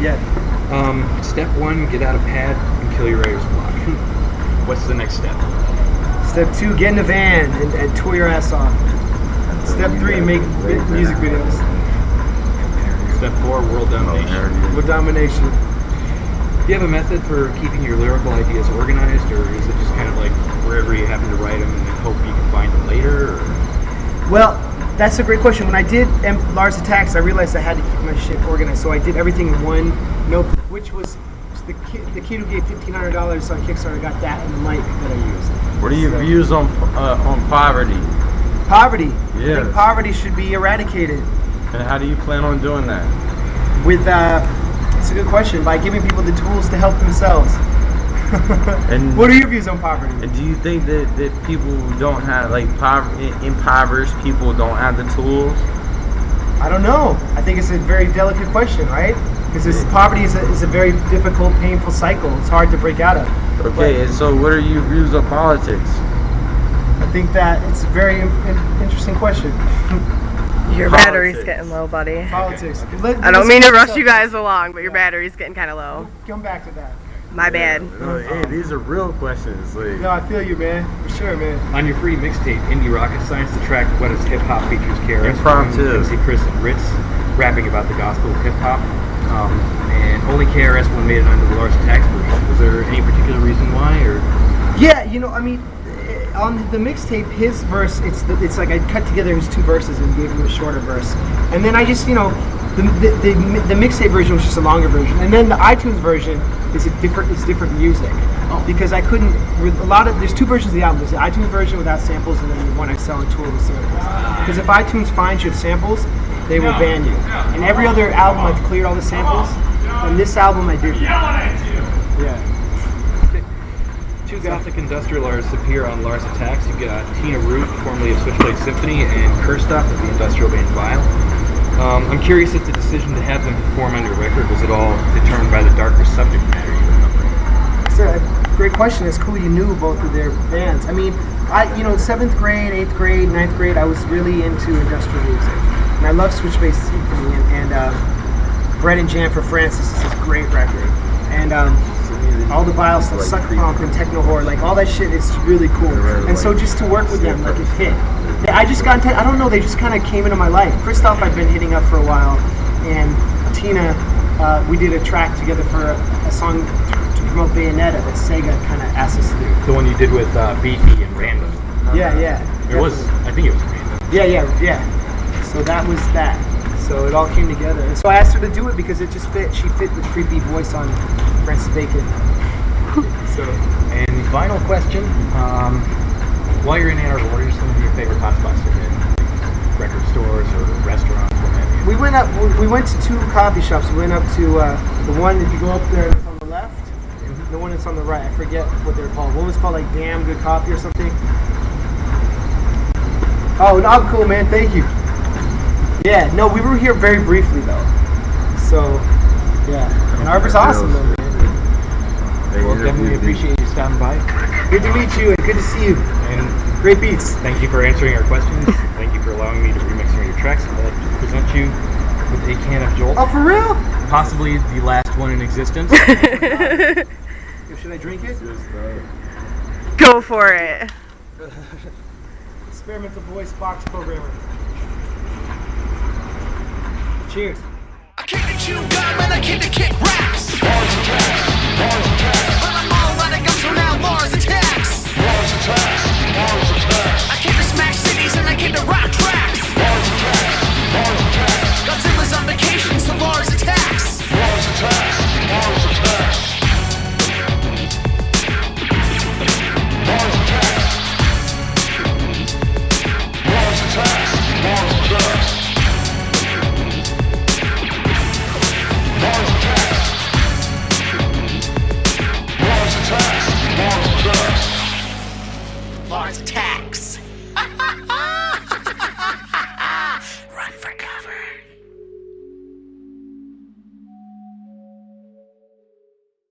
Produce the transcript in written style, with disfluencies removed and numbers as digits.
forget. Step 1, get out a pad and kill your writer's block. What's the next step? Step 2, get in a van and tour your ass off. Step 3, make music videos. Step 4, world domination. World domination. Do you have a method for keeping your lyrical ideas organized, or is it just kind of like wherever you happen to write them and then hope you can find them later? Or? Well, that's a great question. When I did Lars Attacks, I realized I had to keep my shit organized, so I did everything in one notebook, which was the kid who gave $1,500 on Kickstarter got that and the mic that I used. What are your views on poverty? Poverty. Yes. I think poverty should be eradicated. And how do you plan on doing that? With it's a good question. By giving people the tools to help themselves. And what are your views on poverty? And do you think that people who don't have, like, impoverished people don't have the tools? I don't know. I think it's a very delicate question, right? Because poverty is a very difficult, painful cycle. It's hard to break out of. Okay, and so what are your views on politics? I think that it's a very interesting question. Your battery's getting low, buddy. Politics. I don't mean to rush you guys along, but your battery's getting kind of low. Come back to that. My bad. Hey, these are real questions. Like. No, I feel you, man. For sure, man. On your free mixtape, Indie Rocket Science, the track What is Hip Hop features KRS, Impromptu. MC Chris and Ritz rapping about the gospel of hip hop. And only KRS one made it onto the Lars Attacks version. Was there any particular reason why, or? Yeah, you know, I mean, on the mixtape, his verse, it's like I cut together his 2 verses and gave him a shorter verse, and then I just, you know, the mixtape version was just a longer version, and then the iTunes version is different music, because I couldn't. There's 2 versions of the album. There's the iTunes version without samples, and then the one I sell in tour with samples. Because if iTunes finds you with samples, they will ban you. And every other album I've cleared all the samples, and this album I didn't. Yeah. 2 Gothic industrial artists appear on Lars Attacks. You've got Tina Root, formerly of Switchblade Symphony, and Kirstoff of the industrial band Vile. I'm curious if the decision to have them perform on your record was at all determined by the darker subject matter you were covering. It's a great question. It's cool you knew both of their bands. I mean, 7th grade, 8th grade, 9th grade, I was really into industrial music. And I love Switchblade Symphony, and Bread and Jam for Francis is a great record. And all the Vile stuff, Suck Pump and Techno Horror, like all that shit is really cool. And so just to work with them, like it fit. I just got I don't know, they just kind of came into my life. Christoph I've been hitting up for a while, and Tina, we did a track together for a song to promote Bayonetta that Sega kind of asked us to do. The one you did with Beefy and Random. Yeah. I think it was Random. Yeah. So that was that. So it all came together. And so I asked her to do it because it just fit. She fit the creepy voice on Francis Bacon. And final question. While you're in Ann Arbor, what are some of your favorite hotspots to hit? Record stores or restaurants, what have you? We went to 2 coffee shops. We went up to the one, if you go up there, it's on the left. Mm-hmm. The one that's on the right, I forget what they're called. One was called like Damn Good Coffee or something. Oh, no, cool, man. Thank you. Yeah, no, we were here very briefly though. So, yeah. Ann Arbor's awesome though, man. Well, definitely appreciate you stopping by. Good to meet you and good to see you. And great beats. Thank you for answering our questions. Thank you for allowing me to remix some of your tracks. I'd like to present you with a can of Jolt. Oh, for real? Possibly the last one in existence. Should I drink it? Go for it. Experimental voice box programmer. Cheers. I came to chew gum and I came to kick raps. Lars Attacks. But I'm all out of guns, so now Lars Attacks. Lars Attacks. I came to smash cities and I came to rock tracks. Lars Attacks. Godzilla's on vacation, so Lars Attacks. Lars Attacks. Lars Attacks. Lars Attacks. Lars Attacks. Lars Attacks. Lars Attacks.